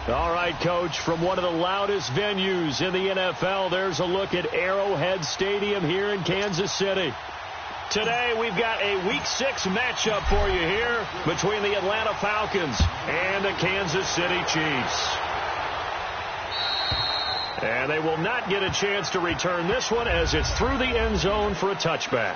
All right, Coach, from one of the loudest venues in the NFL, there's a look at Arrowhead Stadium here in Kansas City. Today, we've got a Week 6 matchup for you here between the Atlanta Falcons and the Kansas City Chiefs. And they will not get a chance to return this one as it's through the end zone for a touchback.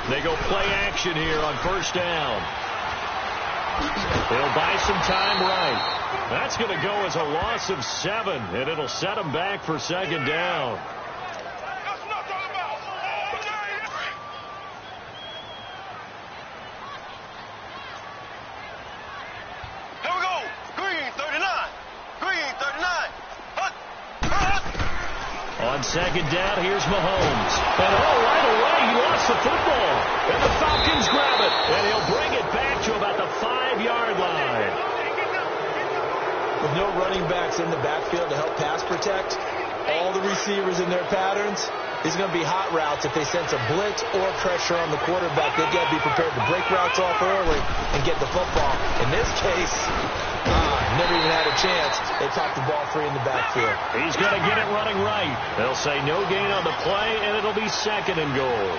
They go play action here on first down. They'll buy some time right. That's going to go as a loss of 7, and it'll set them back for second down. Here we go. Green 39. Green 39. On second down, here's Mahomes. And right away, he lost the football. And the Falcons grab it. And he'll bring it back to about the 5-yard line. With no running backs in the backfield to help pass protect, all the receivers in their patterns, these are going to be hot routes. If they sense a blitz or pressure on the quarterback, they've got to be prepared to break routes off early and get the football. In this case, never even had a chance. They popped the ball free in the backfield. He's going to get it running right. They'll say no gain on the play, and it'll be second and goal.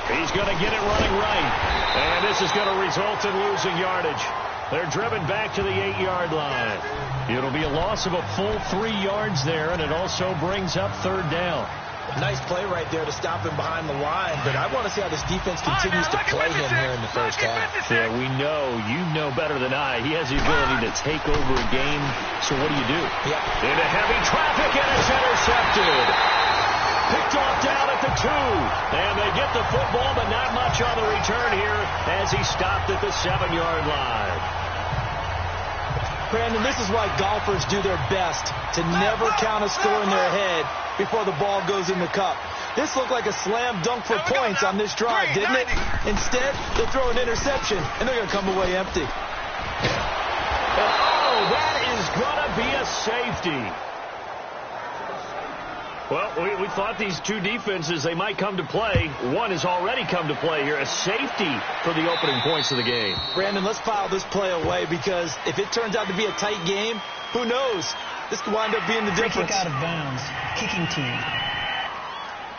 He's going to get it running right. And this is going to result in losing yardage. They're driven back to the 8-yard line. It'll be a loss of a full 3 yards there, and it also brings up third down. Nice play right there to stop him behind the line, but I want to see how this defense continues to play him here in the first half. Yeah, we know. You know better than I. He has the ability to take over a game, so what do you do? Yep. Into heavy traffic, and it's intercepted. Picked off down at the 2. And they get the football, but not much on the return here as he stopped at the 7-yard line. Brandon, this is why golfers do their best to never count a score in their head before the ball goes in the cup. This looked like a slam dunk for points on this drive, didn't it? Instead, they throw an interception, and they're going to come away empty. Oh, that is going to be a safety. Well, we thought these two defenses, they might come to play. One has already come to play here. A safety for the opening points of the game. Brandon, let's file this play away because if it turns out to be a tight game, who knows? This could wind up being the difference. Free kick out of bounds. Kicking team.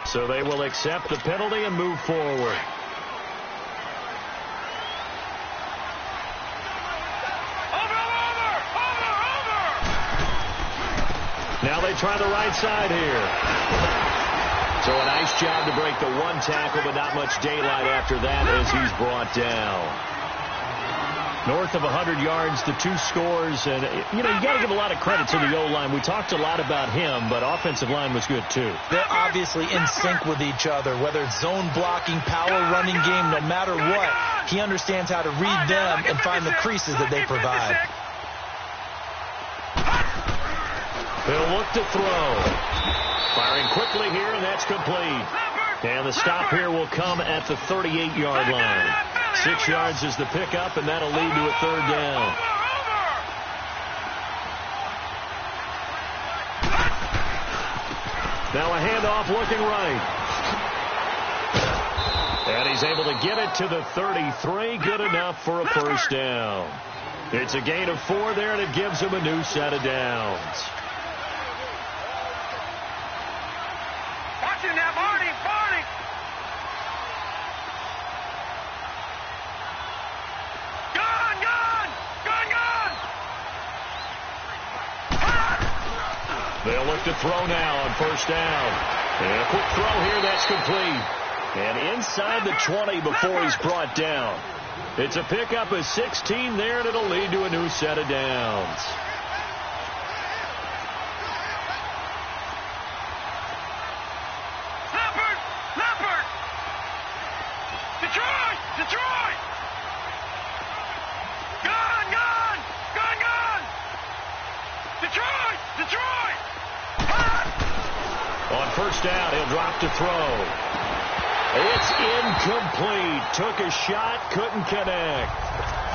So they will accept the penalty and move forward. Now they try the right side here. So a nice job to break the 1 tackle, but not much daylight after that as he's brought down. North of 100 yards, the 2 scores. And, you got to give a lot of credit to the O-line. We talked a lot about him, but offensive line was good, too. They're obviously in sync with each other, whether it's zone blocking, power running game, no matter what. He understands how to read them and find the creases that they provide. They'll look to throw. Firing quickly here, and that's complete. And the stop here will come at the 38-yard line. 6 yards is the pickup, and that'll lead to a third down. Now a handoff looking right. And he's able to get it to the 33. Good enough for a first down. It's a gain of 4 there, and it gives him a new set of downs. They'll look to throw now on first down. And a quick throw here, that's complete. And inside the 20 before he's brought down. It's a pickup of 16 there, and it'll lead to a new set of downs. On first down, he'll drop to throw. It's incomplete. Took a shot, couldn't connect.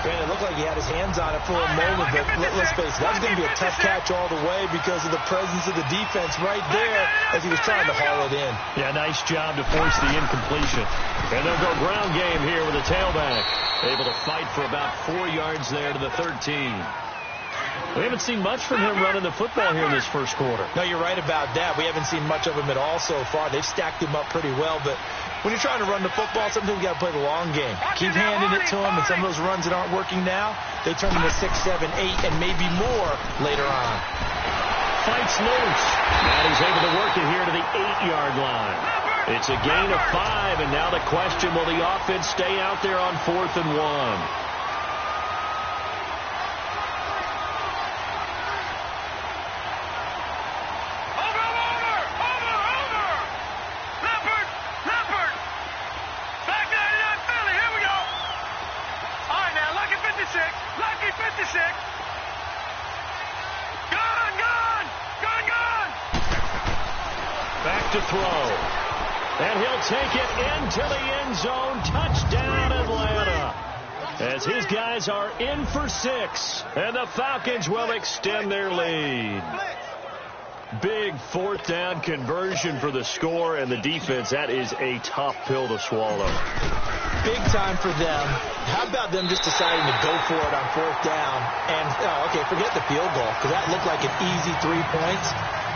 Man, it looked like he had his hands on it for a moment, but let's face it, that was going to be a tough catch all the way because of the presence of the defense right there as he was trying to haul it in. Yeah, nice job to force the incompletion. And they'll go ground game here with a tailback. Able to fight for about 4 yards there to the 13. We haven't seen much from him running the football here in this first quarter. No, you're right about that. We haven't seen much of him at all so far. They've stacked him up pretty well, but when you're trying to run the football, sometimes you got to play the long game. Keep handing it to him, and some of those runs that aren't working now, they turn into 6, 7, 8, and maybe more later on. Fights loose. Now he's able to work it here to the 8-yard line. It's a gain of 5, and now the question, will the offense stay out there on 4th and 1? To throw. And he'll take it into the end zone. Touchdown, Atlanta. As his guys are in for 6. And the Falcons will extend their lead. Big 4th down conversion for the score and the defense. That is a tough pill to swallow. Big time for them. How about them just deciding to go for it on 4th down? And, okay, forget the field goal, because that looked like an easy 3 points.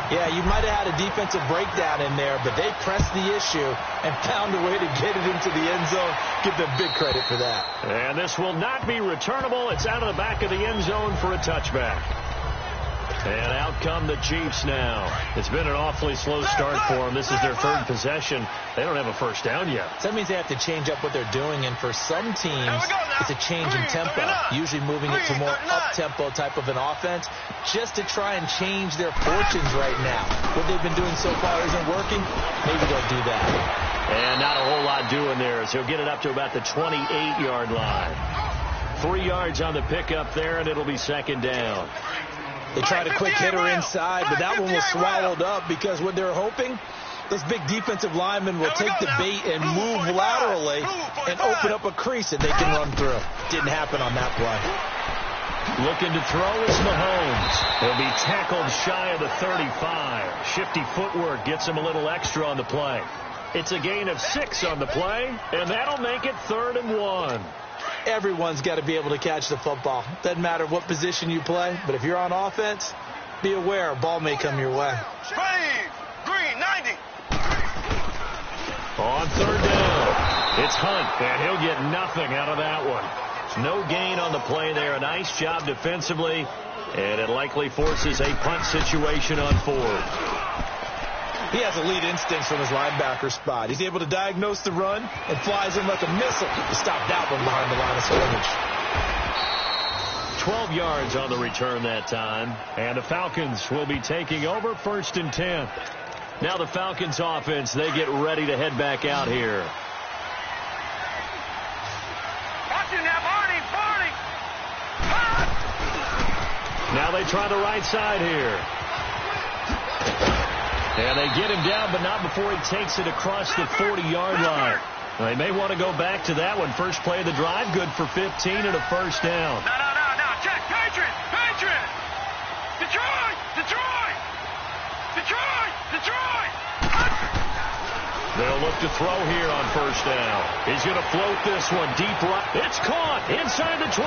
Yeah, you might have had a defensive breakdown in there, but they pressed the issue and found a way to get it into the end zone. Give them big credit for that. And this will not be returnable. It's out of the back of the end zone for a touchback. And out come the Chiefs now. It's been an awfully slow start for them. This is their 3rd possession. They don't have a first down yet. So that means they have to change up what they're doing, and for some teams, it's a change in tempo, usually moving it to more up-tempo type of an offense, just to try and change their fortunes right now. What they've been doing so far isn't working. Maybe they'll do that. And not a whole lot doing there, so he'll get it up to about the 28-yard line. 3 yards on the pickup there, and it'll be 2nd down. They tried a quick hitter inside, but that one was swallowed up because what they're hoping, those big defensive linemen will take the bait and move laterally and open up a crease that they can run through. Didn't happen on that play. Looking to throw is Mahomes. He'll be tackled shy of the 35. Shifty footwork gets him a little extra on the play. It's a gain of 6 on the play, and that'll make it 3rd and 1. Everyone's got to be able to catch the football. Doesn't matter what position you play, but if you're on offense, be aware a ball may come your way. Green, 90. On 3rd down, it's Hunt, and he'll get nothing out of that one. No gain on the play there. A nice job defensively, and it likely forces a punt situation on 4th. He has elite instincts from his linebacker spot. He's able to diagnose the run and flies in like a missile to stop that one behind the line of scrimmage. 12 yards on the return that time. And the Falcons will be taking over 1st and 10. Now the Falcons offense, they get ready to head back out here. Now they try the right side here. And they get him down, but not before he takes it across the 40-yard line. They may want to go back to that one. First play of the drive, good for 15 and a 1st down. No. Check. Patriot. Detroit. They'll look to throw here on 1st down. He's going to float this one deep right. It's caught inside the 25.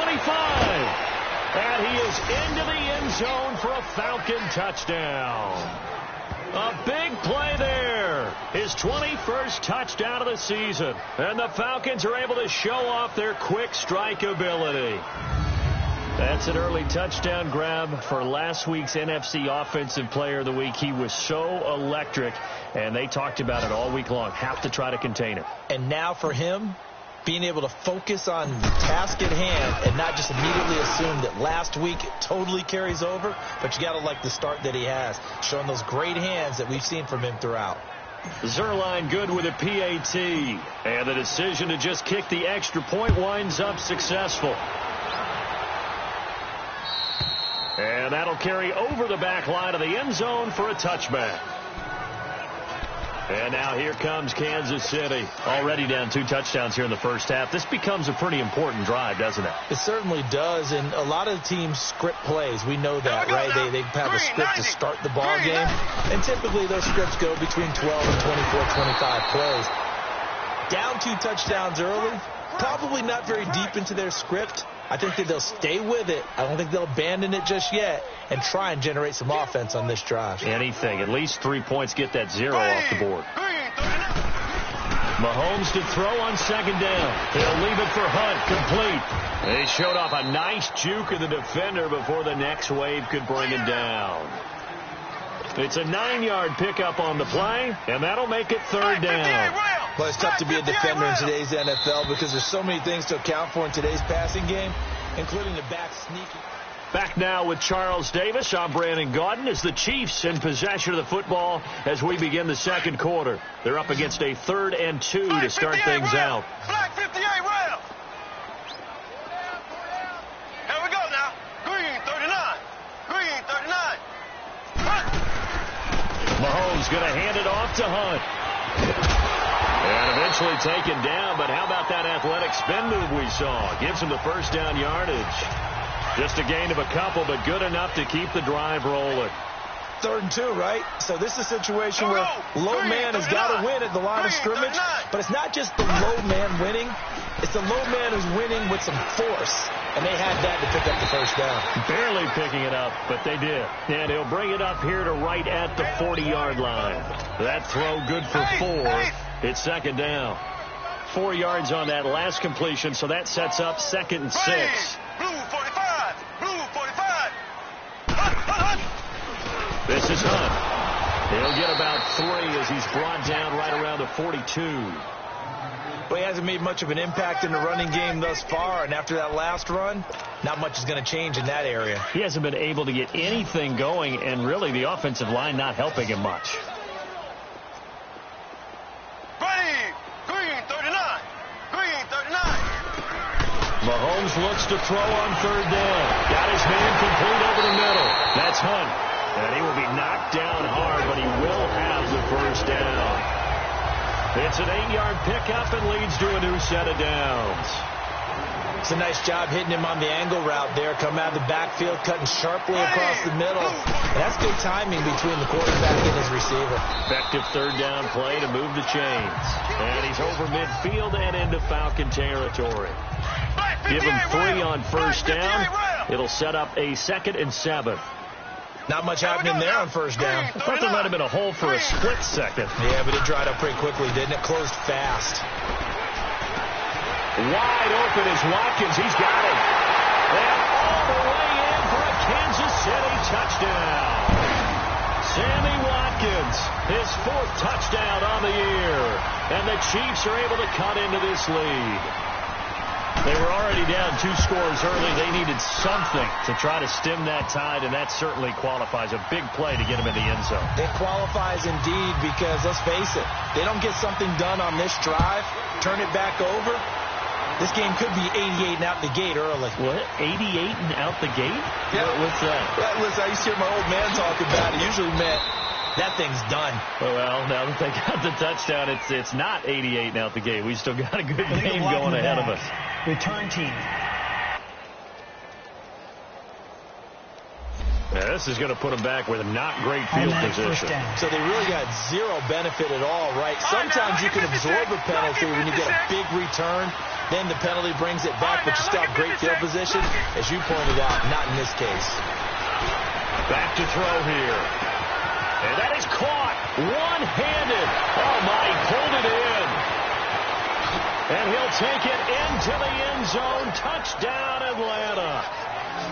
And he is into the end zone for a Falcon touchdown. A big play there. His 21st touchdown of the season. And the Falcons are able to show off their quick strike ability. That's an early touchdown grab for last week's NFC Offensive Player of the Week. He was so electric, and they talked about it all week long. Have to try to contain him. And now for him, being able to focus on the task at hand and not just immediately assume that last week totally carries over, but you got to like the start that he has, showing those great hands that we've seen from him throughout. Zerline good with a PAT, and the decision to just kick the extra point winds up successful. And that'll carry over the back line of the end zone for a touchback. And now here comes Kansas City. Already down 2 touchdowns here in the first half. This becomes a pretty important drive, doesn't it? It certainly does, and a lot of teams script plays. We know that, right? They have a script to start the ball game, and typically those scripts go between 12 and 24, 25 plays. Down 2 touchdowns early, probably not very deep into their script. I think that they'll stay with it. I don't think they'll abandon it just yet and try and generate some offense on this drive. Anything. At least 3 points, get that 0 off the board. Mahomes to throw on second down. He'll leave it for Hunt, complete. They showed off a nice juke of the defender before the next wave could bring him down. It's a 9-yard pickup on the play, and that'll make it third down. Well, it's tough to be a defender in today's NFL because there's so many things to account for in today's passing game, including the back sneaking. Back now with Charles Davis. I'm Brandon Gaudin as the Chiefs in possession of the football as we begin the second quarter. They're up against a 3rd and 2 to start things out. Black 58 round. Here we go now. Green 39. Green 39. Mahomes going to hand it off to Hunt. And eventually taken down, but how about that athletic spin move we saw? Gives him the first down yardage. Just a gain of a couple, but good enough to keep the drive rolling. 3rd and 2, right? So this is a situation where low man has got to win at the line of scrimmage, but it's not just the low man winning. It's the low man who's winning with some force, and they had that to pick up the first down. Barely picking it up, but they did. And he'll bring it up here to right at the 40-yard line. That throw good for 4. It's second down. 4 yards on that last completion, so that sets up 2nd and 6. Blue 45. Blue 45. This is Hunt. He'll get about 3 as he's brought down right around the 42. Well, he hasn't made much of an impact in the running game thus far, and after that last run, not much is going to change in that area. He hasn't been able to get anything going, and really the offensive line not helping him much. Green 39. Green 39. Mahomes looks to throw on 3rd down. Got his man complete over the middle. That's Hunt. And he will be knocked down hard, but he will have the first down. It's an 8-yard pickup and leads to a new set of downs. It's a nice job hitting him on the angle route there. Come out of the backfield, cutting sharply across the middle. And that's good timing between the quarterback and his receiver. Effective 3rd down play to move the chains. And he's over midfield and into Falcon territory. Give him 3 on first down. It'll set up a 2nd and 7. Not much happening there on first down. I thought there might have been a hole for a split second. Yeah, but it dried up pretty quickly, didn't it? Closed fast. Wide open is Watkins. He's got it. And all the way in for a Kansas City touchdown. Sammy Watkins, his 4th touchdown on the year. And the Chiefs are able to cut into this lead. They were already down 2 scores early. They needed something to try to stem that tide, and that certainly qualifies. A big play to get him in the end zone. It qualifies indeed because, let's face it, they don't get something done on this drive, turn it back over. This game could be 88 and out the gate early. What? 88 and out the gate? Yeah. What's that? Well, listen, I used to hear my old man talk about it. Usually meant that thing's done. Well, now that they got the touchdown, it's not 88 and out the gate. We still got a good game going ahead of us. Return team. Now, this is going to put them back with a not great field position. So they really got 0 benefit at all, right? Sometimes you can absorb a penalty when you get a big return. Then the penalty brings it back, but you still have great field position. As you pointed out, not in this case. Back to throw here. And that is caught one-handed. Oh, my, he pulled it in. And he'll take it into the end zone. Touchdown, Atlanta.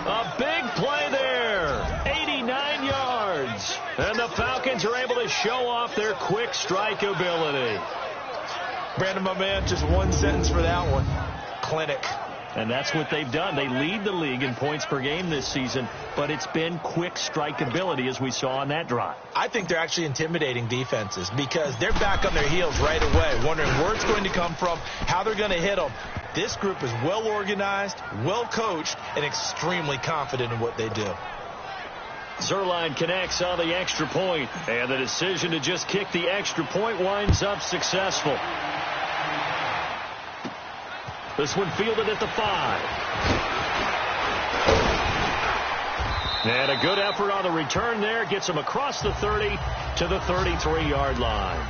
A big play there. 89 yards. And the Falcons are able to show off their quick strike ability. Brandon, my man, just one sentence for that one. Clinic. And that's what they've done. They lead the league in points per game this season, but it's been quick strike ability as we saw on that drive. I think they're actually intimidating defenses because they're back on their heels right away, wondering where it's going to come from, how they're going to hit them. This group is well organized, well coached, and extremely confident in what they do. Zerline connects on the extra point, and the decision to just kick the extra point winds up successful. This one fielded at the 5. And a good effort on the return there. Gets him across the 30 to the 33-yard line.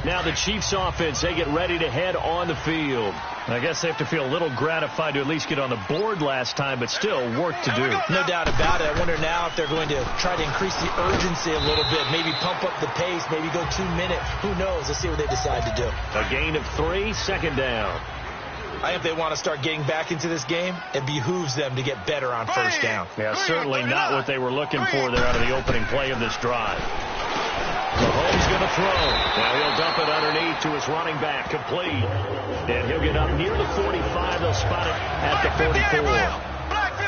Now the Chiefs offense, they get ready to head on the field. I guess they have to feel a little gratified to at least get on the board last time, but still work to do. No doubt about it. I wonder now if they're going to try to increase the urgency a little bit, maybe pump up the pace, maybe go 2 minutes. Who knows? Let's see what they decide to do. A gain of 3, second down. I think if they want to start getting back into this game, it behooves them to get better on first down. Yeah, certainly not what they were looking for there out of the opening play of this drive. Mahomes going to throw. Now he'll dump it underneath to his running back, complete. And he'll get up near the 45. They'll spot it at the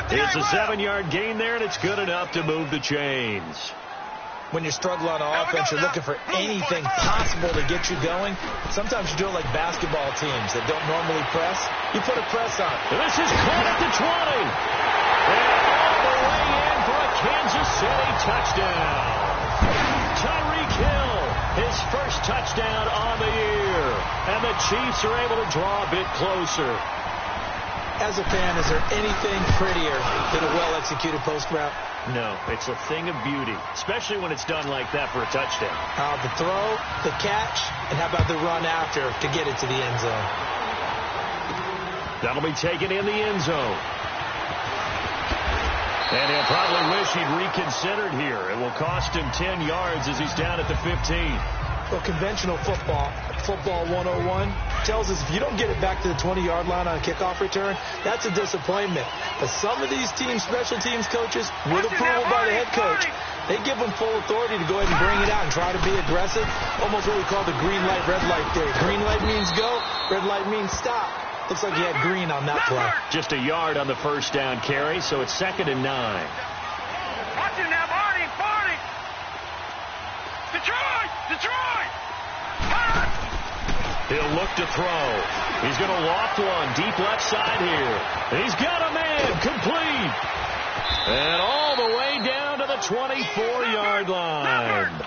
44. It's a 7-yard gain there, and it's good enough to move the chains. When you're struggling on offense, you're looking for anything possible to get you going. Sometimes you do it like basketball teams that don't normally press. You put a press on. And this is caught at the 20. And all the way in for a Kansas City touchdown. Tyreek Hill, his first touchdown on the year. And the Chiefs are able to draw a bit closer. As a fan, is there anything prettier than a well-executed post route? No, it's a thing of beauty, especially when it's done like that for a touchdown. The throw, the catch, and how about the run after to get it to the end zone? That'll be taken in the end zone. And he'll probably wish he'd reconsidered here. It will cost him 10 yards as he's down at the 15. Well, conventional football 101, tells us if you don't get it back to the 20-yard line on a kickoff return, that's a disappointment. But some of these teams, special teams coaches, with approval by the head coach, they give them full authority to go ahead and bring it out and try to be aggressive. Almost what we call the green light, red light theory. Green light means go, red light means stop. Looks like he had green on that play. Just a yard on the first down carry, so it's 2nd and 9. Watch it now, Barney! Detroit! He'll look to throw. He's going to loft one deep left side here. He's got a man complete. And all the way down to the 24-yard line.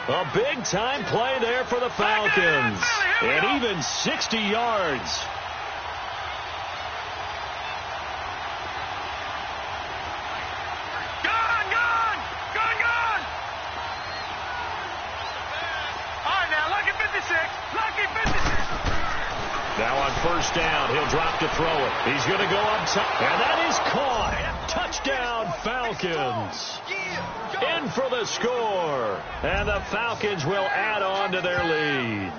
A big-time play there for the Falcons. And even 60 yards. Now on first down, he'll drop to throw it. He's going to go up top, and that is caught. Touchdown, Falcons. In for the score, and the Falcons will add on to their lead.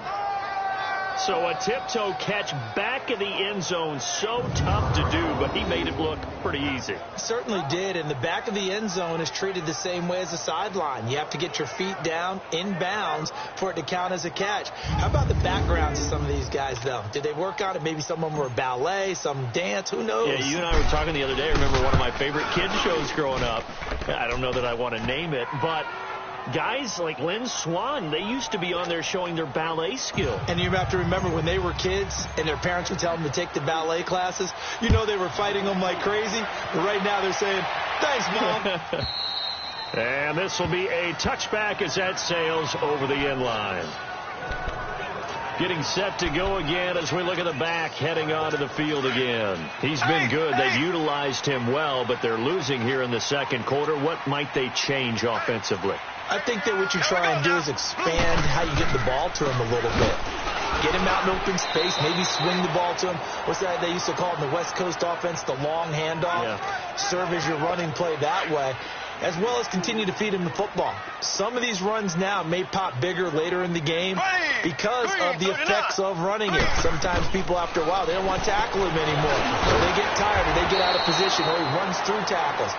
So a tiptoe catch back in the end zone, so tough to do, but he made it look pretty easy. Certainly did, and the back of the end zone is treated the same way as the sideline. You have to get your feet down in bounds for it to count as a catch. How about the backgrounds of some of these guys, though? Did they work on it? Maybe some of them were ballet, some dance, who knows? Yeah, you and I were talking the other day. I remember one of my favorite kids shows growing up. I don't know that I want to name it, but guys like Lynn Swan, they used to be on there showing their ballet skill. And you have to remember when they were kids and their parents would tell them to take the ballet classes, you know they were fighting them like crazy. But right now they're saying, thanks, Mom. And this will be a touchback as that sails over the end line. Getting set to go again as we look at the back heading onto the field again. He's been good. They've utilized him well, but they're losing here in the second quarter. What might they change offensively? I think that what you try and do is expand how you get the ball to him a little bit. Get him out in open space, maybe swing the ball to him. What's that they used to call it in the West Coast offense, the long handoff? Yeah. Serve as your running play that way, as well as continue to feed him the football. Some of these runs now may pop bigger later in the game because of the effects of running it. Sometimes people, after a while, they don't want to tackle him anymore. Or they get tired, or they get out of position, or he runs through tackles.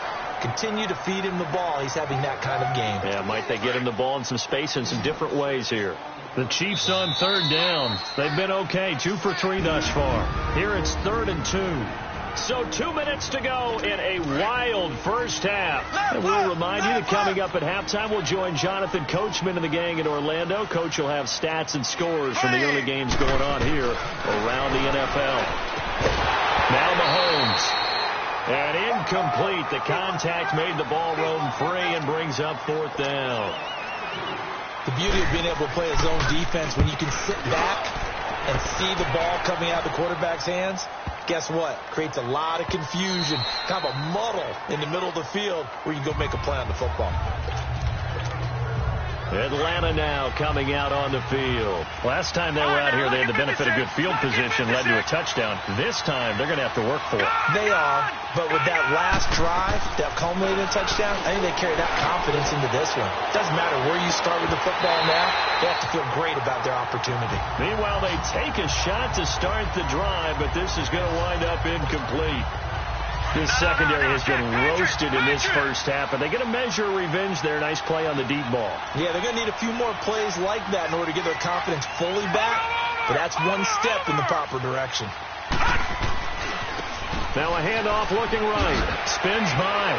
Continue to feed him the ball. He's having that kind of game. Yeah, might they get him the ball in some space in some different ways here. The Chiefs on 3rd down. They've been okay, 2 for 3 thus far. Here it's 3rd and 2. So 2 minutes to go in a wild first half. And we'll remind you that coming up at halftime, we'll join Jonathan Coachman and the gang in Orlando. Coach will have stats and scores from the early games going on here around the NFL. Now Mahomes. And incomplete. The contact made the ball roam free and brings up 4th down. The beauty of being able to play a zone defense when you can sit back and see the ball coming out of the quarterback's hands, guess what? Creates a lot of confusion, kind of a muddle in the middle of the field where you can go make a play on the football. Atlanta now coming out on the field. Last time they were out here, they had the benefit of good field position, led to a touchdown. This time, they're going to have to work for it. They are, but with that last drive that culminated in a touchdown, I think they carry that confidence into this one. Doesn't matter where you start with the football now, they have to feel great about their opportunity. Meanwhile, they take a shot to start the drive, but this is going to wind up incomplete. This secondary has been roasted in this first half, and they're going to measure revenge there. Nice play on the deep ball. Yeah, they're going to need a few more plays like that in order to get their confidence fully back, but that's one step in the proper direction. Now a handoff looking right. Spins by.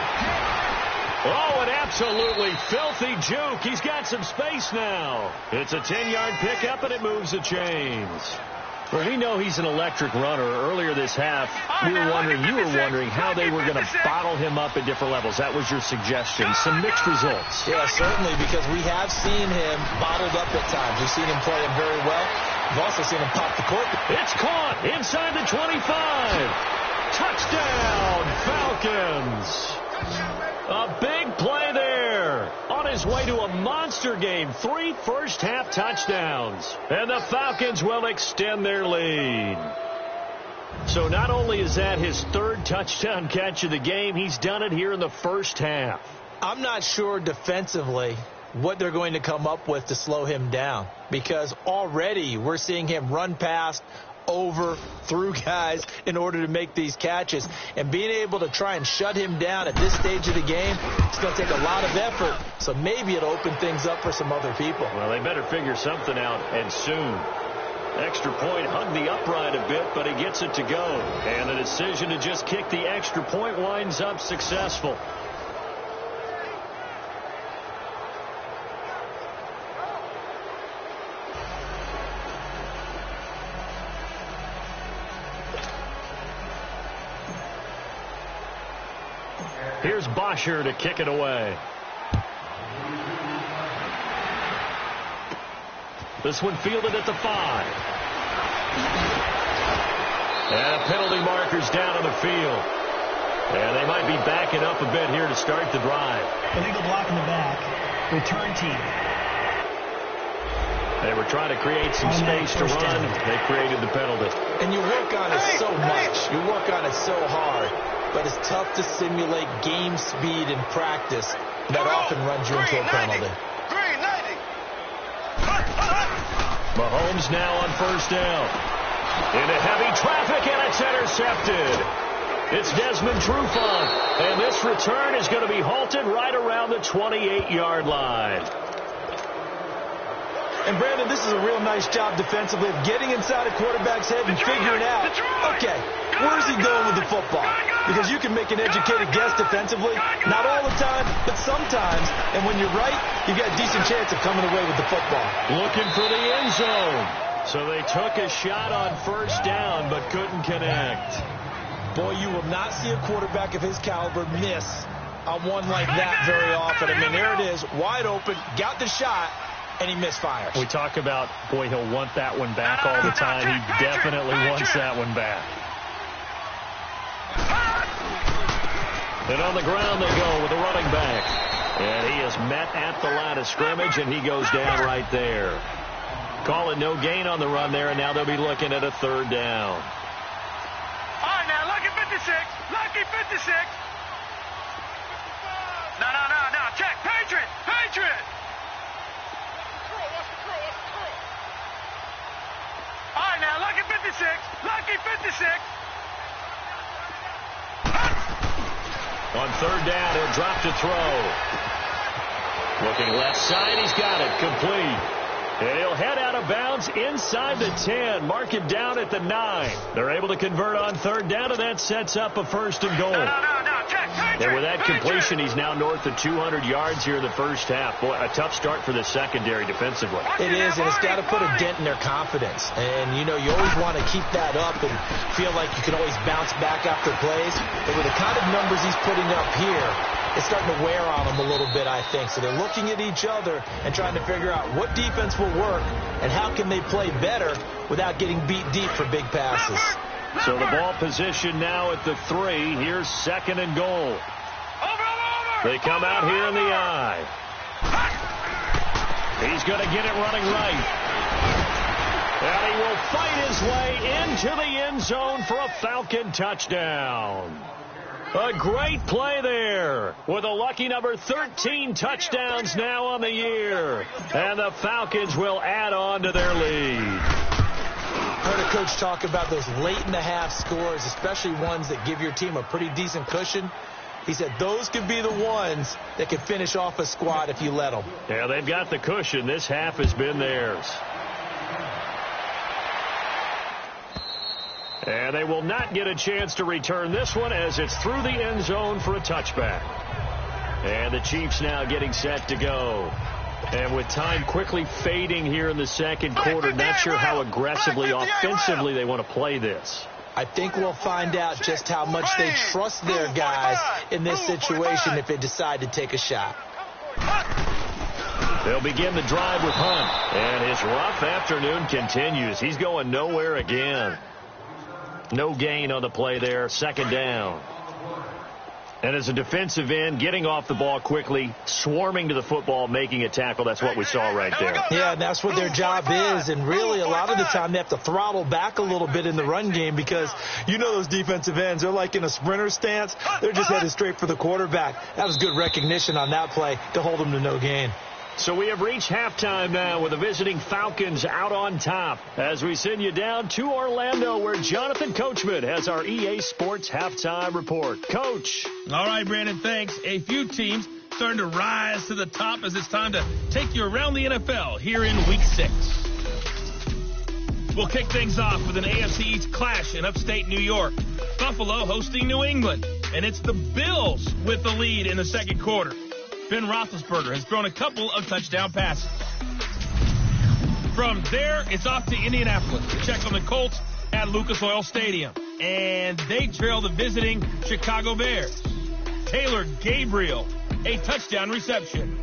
Oh, an absolutely filthy juke. He's got some space now. It's a 10-yard pickup, and it moves the chains. Well, we know he's an electric runner. Earlier this half, you were wondering how they were going to bottle him up at different levels. That was your suggestion. Some mixed results. Yeah, certainly, because we have seen him bottled up at times. We've seen him play him very well. We've also seen him pop the cork. It's caught inside the 25. Touchdown, Falcons. A big play there. On his way to a monster game. 3 first-half touchdowns. And the Falcons will extend their lead. So not only is that his 3rd touchdown catch of the game, he's done it here in the first half. I'm not sure defensively what they're going to come up with to slow him down, because already we're seeing him run past, over, through guys in order to make these catches. And being able to try and shut him down at this stage of the game, it's going to take a lot of effort. So maybe it'll open things up for some other people. Well, they better figure something out, and soon. Extra point hugged the upright a bit, but he gets it to go. And the decision to just kick the extra point winds up successful. Here's Bosher to kick it away. This one fielded at the 5. And a penalty marker's down on the field. And they might be backing up a bit here to start the drive. Illegal block in the back. Return team. They were trying to create some space to run. They created the penalty. And you work on it so much. You work on it so hard. But it's tough to simulate game speed in practice. That often runs you into a penalty. Mahomes now on first down. Into heavy traffic, and it's intercepted. It's Desmond Trufant. And this return is going to be halted right around the 28-yard line. And, Brandon, this is a real nice job defensively of getting inside a quarterback's head and figuring out, okay, where's he going with the football? Because you can make an educated guess defensively, not all the time, but sometimes. And when you're right, you've got a decent chance of coming away with the football. Looking for the end zone. So they took a shot on first down, but couldn't connect. Boy, you will not see a quarterback of his caliber miss on one like that very often. I mean, there it is, wide open, got the shot, and he misfires. We talk about, boy, he'll want that one back all the time. He definitely wants that one back. And on the ground they go with the running back. And he is met at the line of scrimmage, and he goes down right there. Call it no gain on the run there, and now they'll be looking at a 3rd down. All right, now, lucky 56. Lucky 56. No. Check. Patriot. All right, now, lucky 56. Lucky 56. On 3rd down, he'll drop to throw. Looking left side, he's got it. Complete. And he'll head out of bounds inside the 10. Mark him down at the 9. They're able to convert on 3rd down, and that sets up a 1st and goal. No. And with that completion, he's now north of 200 yards here in the first half. Boy, a tough start for the secondary defensively. It is, and it's got to put a dent in their confidence. And, you always want to keep that up and feel like you can always bounce back after plays. But with the kind of numbers he's putting up here, it's starting to wear on them a little bit, I think. So they're looking at each other and trying to figure out what defense will work and how can they play better without getting beat deep for big passes. So the ball position now at the 3. Here's 2nd and goal. They come out here in the I. He's going to get it running right. And he will fight his way into the end zone for a Falcon touchdown. A great play there with a lucky number 13 touchdowns now on the year. And the Falcons will add on to their lead. Heard a coach talk about those late-in-the-half scores, especially ones that give your team a pretty decent cushion. He said those could be the ones that could finish off a squad if you let them. Yeah, they've got the cushion. This half has been theirs. And they will not get a chance to return this one as it's through the end zone for a touchback. And the Chiefs now getting set to go. And with time quickly fading here in the second quarter, not sure how aggressively, offensively they want to play this. I think we'll find out just how much they trust their guys in this situation if they decide to take a shot. They'll begin the drive with Hunt. And his rough afternoon continues. He's going nowhere again. No gain on the play there. 2nd down. And as a defensive end, getting off the ball quickly, swarming to the football, making a tackle, that's what we saw right there. Yeah, and that's what their job is. And really, a lot of the time, they have to throttle back a little bit in the run game because those defensive ends, they're like in a sprinter stance. They're just headed straight for the quarterback. That was good recognition on that play to hold them to no gain. So we have reached halftime now with the visiting Falcons out on top as we send you down to Orlando where Jonathan Coachman has our EA Sports halftime report. Coach. All right, Brandon, thanks. A few teams starting to rise to the top as it's time to take you around the NFL here in Week 6. We'll kick things off with an AFC East clash in upstate New York. Buffalo hosting New England, and it's the Bills with the lead in the second quarter. Ben Roethlisberger has thrown a couple of touchdown passes. From there, it's off to Indianapolis to check on the Colts at Lucas Oil Stadium. And they trail the visiting Chicago Bears. Taylor Gabriel, a touchdown reception.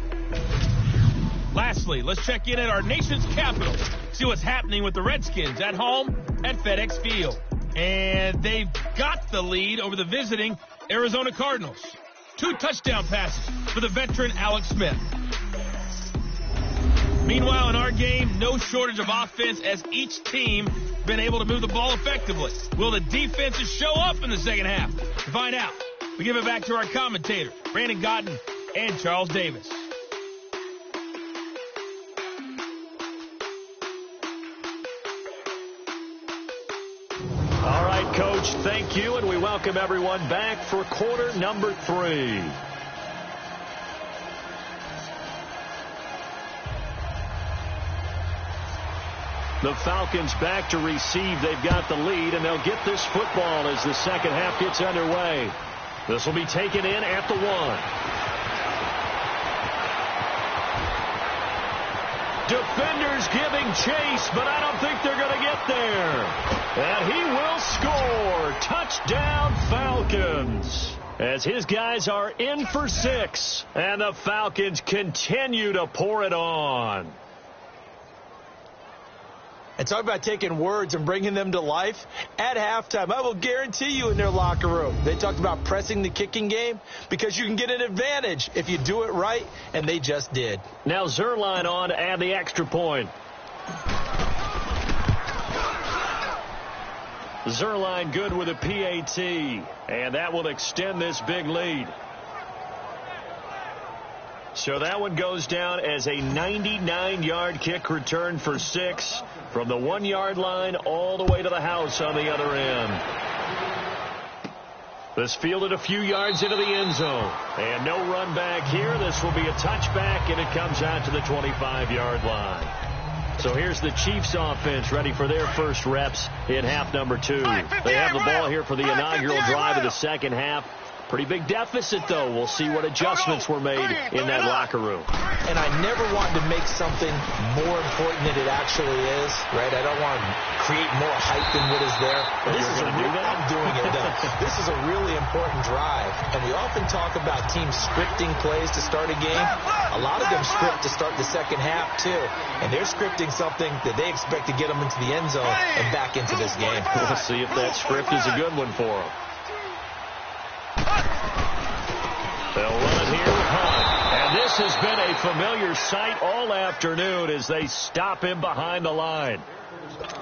Lastly, let's check in at our nation's capital. See what's happening with the Redskins at home at FedEx Field. And they've got the lead over the visiting Arizona Cardinals. 2 touchdown passes for the veteran Alex Smith. Meanwhile, in our game, no shortage of offense as each team been able to move the ball effectively. Will the defenses show up in the second half? To find out, we give it back to our commentators, Brandon Godden and Charles Davis. All right, Coach, thank you, and we welcome everyone back for quarter number 3. The Falcons back to receive. They've got the lead, and they'll get this football as the second half gets underway. This will be taken in at the 1. Defenders giving chase, but I don't think they're going to get there. And he will score. Touchdown, Falcons. As his guys are in for 6. And the Falcons continue to pour it on. And talk about taking words and bringing them to life. At halftime, I will guarantee you in their locker room, they talked about pressing the kicking game because you can get an advantage if you do it right, and they just did. Now Zerline on to add the extra point. Zerline good with a PAT, and that will extend this big lead. So that one goes down as a 99-yard kick return for 6 from the 1-yard line all the way to the house on the other end. This fielded a few yards into the end zone. And no run back here. This will be a touchback, and it comes out to the 25-yard line. So here's the Chiefs offense ready for their first reps in half number 2. They have the ball here for the inaugural drive of the second half. Pretty big deficit, though. We'll see what adjustments were made in that locker room. And I never want to make something more important than it actually is, right? I don't want to create more hype than what is there. This is I'm doing it, though. This is a really important drive. And we often talk about teams scripting plays to start a game. A lot of them script to start the second half, too. And they're scripting something that they expect to get them into the end zone and back into this game. We'll see if that script is a good one for them. They'll run it here with Hunt. And this has been a familiar sight all afternoon as they stop him behind the line.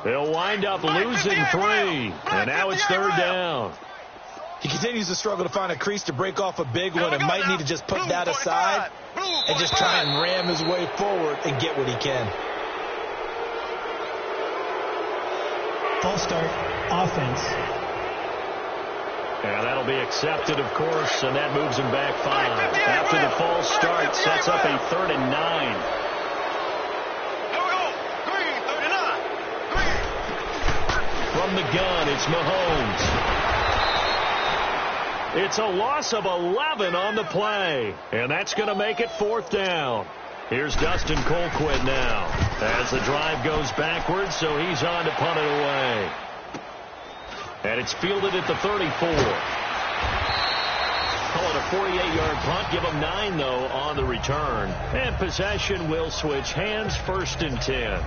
They'll wind up losing 3. And now it's third down. He continues to struggle to find a crease to break off a big one and might need to just put that aside and just try and ram his way forward and get what he can. False start, offense. And that'll be accepted, of course, and that moves him back 5. After the false start, sets up a 3rd and 9. Here we go. Green, 39. Green. From the gun, it's Mahomes. It's a loss of 11 on the play, and that's going to make it 4th down. Here's Dustin Colquitt now as the drive goes backwards, so he's on to punt it away. And it's fielded at the 34. Call it a 48-yard punt. Give them 9, though, on the return. And possession will switch hands, 1st and 10.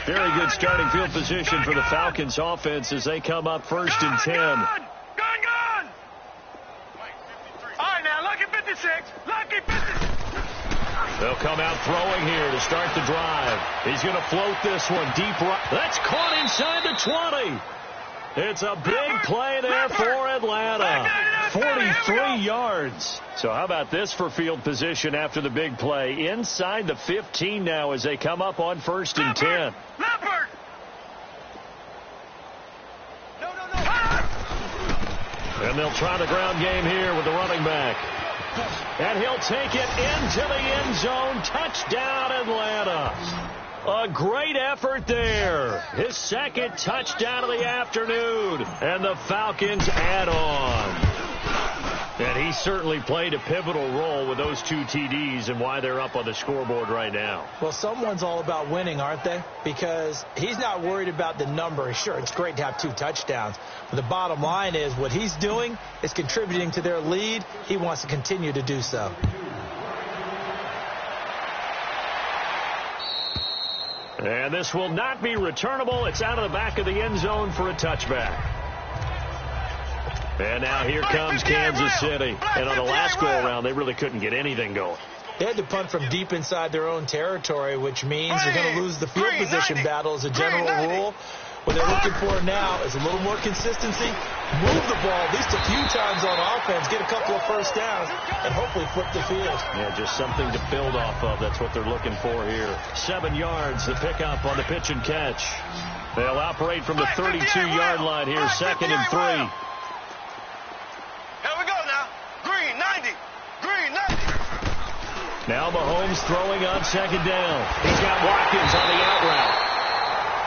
Very good starting field position for the Falcons offense as they come up 1st and 10. Gun! All right, now, lucky 56. Lucky 56. They'll come out throwing here to start the drive. He's going to float this one deep right. That's caught inside the 20. It's a big play there for Atlanta. 43 yards. So how about this for field position after the big play? Inside the 15 now as they come up on 1st and 10. And they'll try the ground game here with the running back. And he'll take it into the end zone. Touchdown, Atlanta. A great effort there. His 2nd touchdown of the afternoon. And the Falcons add on. And he certainly played a pivotal role with those 2 TDs and why they're up on the scoreboard right now. Well, someone's all about winning, aren't they? Because he's not worried about the number. Sure, it's great to have 2 touchdowns. But the bottom line is what he's doing is contributing to their lead. He wants to continue to do so. And this will not be returnable. It's out of the back of the end zone for a touchback. And now here comes Kansas City. And on the last go-around, they really couldn't get anything going. They had to punt from deep inside their own territory, which means they're going to lose the field position battle as a general rule. What they're looking for now is a little more consistency, move the ball at least a few times on offense, get a couple of first downs, and hopefully flip the field. Yeah, just something to build off of. That's what they're looking for here. 7 yards, the pickup on the pitch and catch. They'll operate from the 32-yard line here, 2nd and 3. Here we go now. Green, 90. Green, 90. Now Mahomes throwing on 2nd down. He's got Watkins on the out route.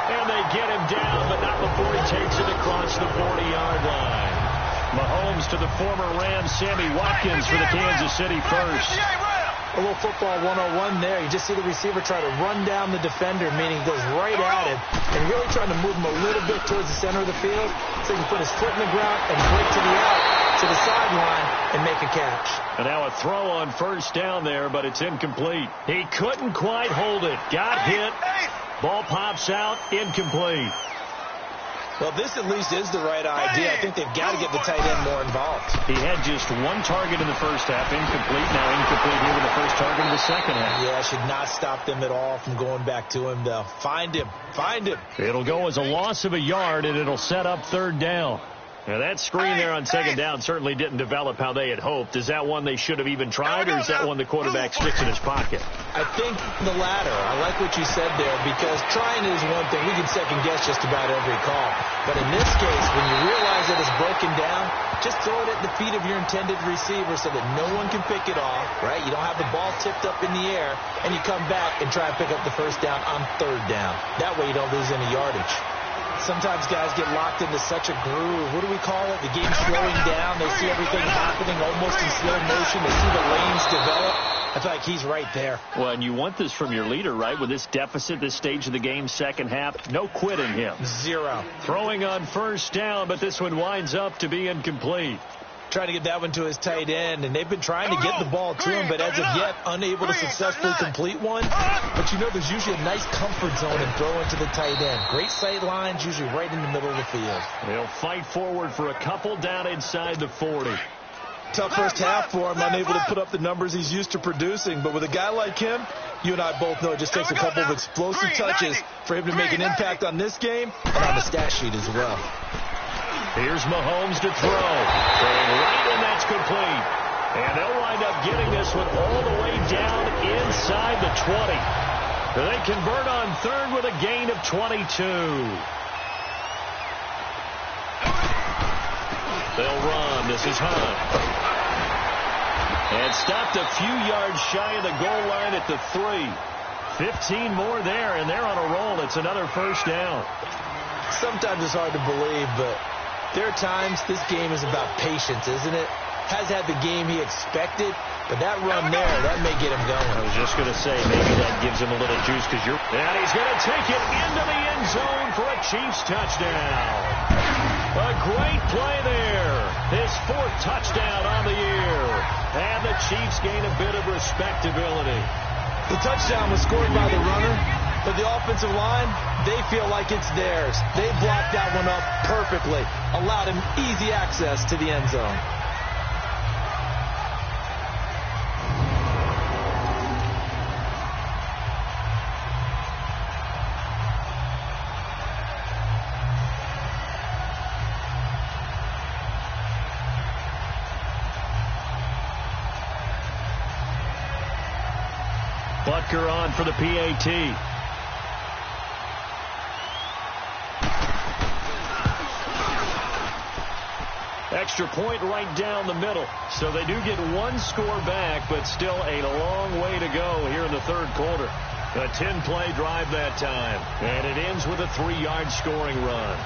And they get him down, but not before he takes it across the 40-yard line. Mahomes to the former Rams, Sammy Watkins for the Kansas City first. A little football 101 there. You just see the receiver try to run down the defender, meaning he goes right at him, and really trying to move him a little bit towards the center of the field so he can put his foot in the ground and break to the out, to the sideline, and make a catch. And now a throw on 1st down there, but it's incomplete. He couldn't quite hold it. Got hit. Ball pops out, incomplete. Well, this at least is the right idea. I think they've got to get the tight end more involved. He had just 1 target in the first half, incomplete. Now incomplete here with the first target in the second half. Yeah, should not stop them at all from going back to him, though. Find him. Find him. It'll go as a loss of a yard, and it'll set up 3rd down. Now, that screen there on 2nd down certainly didn't develop how they had hoped. Is that one they should have even tried, or is that one the quarterback sticks in his pocket? I think the latter. I like what you said there, because trying is one thing. We can second-guess just about every call. But in this case, when you realize that it's broken down, just throw it at the feet of your intended receiver so that no one can pick it off, right? You don't have the ball tipped up in the air, and you come back and try and pick up the 1st down on 3rd down. That way you don't lose any yardage. Sometimes guys get locked into such a groove. What do we call it? The game's slowing down. They see everything happening almost in slow motion. They see the lanes develop. I feel like he's right there. Well, and you want this from your leader, right? With this deficit, this stage of the game, second half, no quitting him. 0. Throwing on first down, but this one winds up to be incomplete. Trying to get that one to his tight end, and they've been trying to get the ball to him, but as of yet, unable to successfully complete one. But you know there's usually a nice comfort zone in throwing to the tight end. Great sight lines, usually right in the middle of the field. They'll fight forward for a couple down inside the 40. Tough first half for him, unable to put up the numbers he's used to producing. But with a guy like him, you and I both know it just takes a couple of explosive touches for him to make an impact on this game and on the stat sheet as well. Here's Mahomes to throw. Throwing right, and that's complete. And they'll wind up getting this one all the way down inside the 20. They convert on third with a gain of 22. They'll run. This is Hunt. And stopped a few yards shy of the goal line at the 3. 15 more there, and they're on a roll. It's another first down. Sometimes it's hard to believe, but there are times this game is about patience, isn't it? Has had the game he expected, but that run there, that may get him going. I was just going to say, maybe that gives him a little juice because you're... And he's going to take it into the end zone for a Chiefs touchdown. A great play there. His 4th touchdown on the year. And the Chiefs gain a bit of respectability. The touchdown was scored by the runner, but the offensive line, they feel like it's theirs. They blocked that one up perfectly, allowed him easy access to the end zone. Butker on for the PAT. Extra point right down the middle. So they do get one score back, but still a long way to go here in the third quarter. A 10-play drive that time. And it ends with a 3-yard scoring run.